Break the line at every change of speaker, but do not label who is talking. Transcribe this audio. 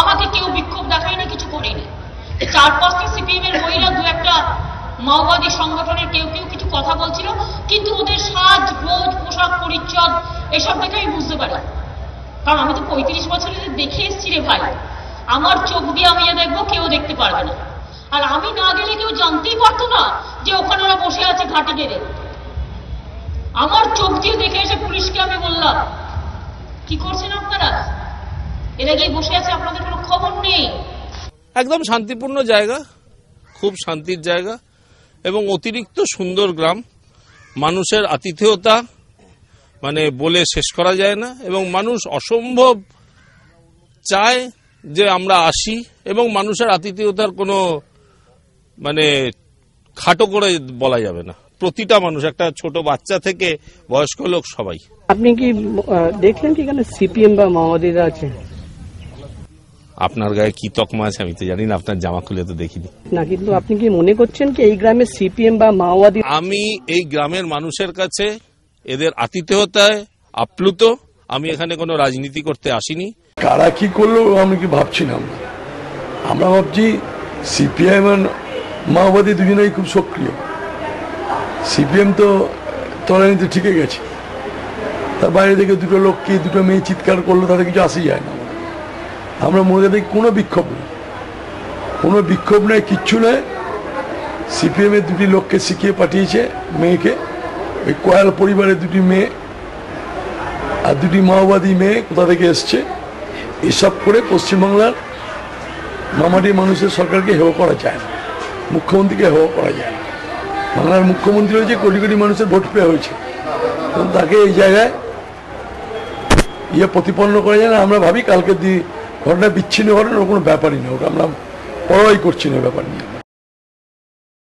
আমাকে কেউ বিক্ষোভ দেখায়নি, কিছু করেনি। 4-5টা সিপিএম এর মহিলা, 2-একটা মাওবাদী সংগঠনের কেউ কেউ কিছু কথা বলছিল, কিন্তু ওদের সাজ গোজ পোশাক পরিচ্ছদ এসব দেখে আমি বুঝতে পারি। কারণ আমি তো 35 বছরে দেখে এসছি রে ভাই, আমার চোখ দিয়ে আমি দেখবো, কেউ দেখতে পারবে না। আর আমি না গেলে কেউ জানতেই পারতো না যে ওখানে ওরা বসে আছে ঘাটে গেড়ে। আমার চোখ দিয়ে দেখে এসে পুলিশকে আমি বললাম, কি করছেন আপনারা? এরা গিয়ে বসে আছে, আপনাদের কোনো খবর নেই।
একদম শান্তিপূর্ণ জায়গা, খুব শান্তির জায়গা এবং অতিরিক্ত সুন্দর গ্রাম। মানুষের আতিথেয়তা মানে বলে শেষ করা যায় না, এবং মানুষ অসম্ভব চায় যে আমরা আসি, এবং মানুষের আতিথেয়তার কোনো মানে খাটো করে বলা যাবে না। প্রতিটা মানুষ, একটা ছোট বাচ্চা থেকে বয়স্ক লোক সবাই।
আপনি কি দেখলেন কি এখানে সিপিএম বা মাওবাদীরা আছে?
আপনার গায়ে কি তকমা আছে আমি তো জানি না, আপনার জামা খুলে তো দেখিনি
না, কিন্তু আপনি কি মনে করছেন কি এই গ্রামে সিপিএম বা মাওবাদী?
আমি এই গ্রামের মানুষের কাছে এদের আতিথেয়তায় আপ্লুত। আমি এখানে কোনো রাজনীতি করতে আসিনি।
কারা কি করলো আমি কি ভাবছিলাম, আমরা ভাবছি সিপিএম আর মাওবাদী দুজনেই খুব সক্রিয়। সিপিএম তো তলানিতে ঠিকই গেছে, তার বাইরে থেকে দুটো লোককে, দুটো মেয়ে চিৎকার করলো, তাতে কিছু আসে যায় না। আমরা মনে দেখি কোনো বিক্ষোভ নেই, কোনো বিক্ষোভ নেই, কিচ্ছু নেই। সিপিএম এর দুটি লোককে শিখিয়ে পাঠিয়েছে, মেয়েকে, ওই কয়াল পরিবারের দুটি মেয়ে আর দুটি মাওবাদী মেয়ে কোথা থেকে এসছে, এসব করে পশ্চিমবাংলার মামাটি মানুষের সরকারকে হেয় করা যায় না, মুখ্যমন্ত্রীকে হেয় করা যায় না। বাংলার মুখ্যমন্ত্রী হয়েছে, কোটি কোটি মানুষের ভোট পেয়ে হয়েছে, তাকে এই জায়গায় প্রতিপন্ন করা যায় না। আমরা ভাবি কালকে ঘটনা বিচ্ছিন্ন ঘটনা কোনো ব্যাপারই না, ওটা আমরা পরোয়াই করছি না ব্যাপার নিয়ে।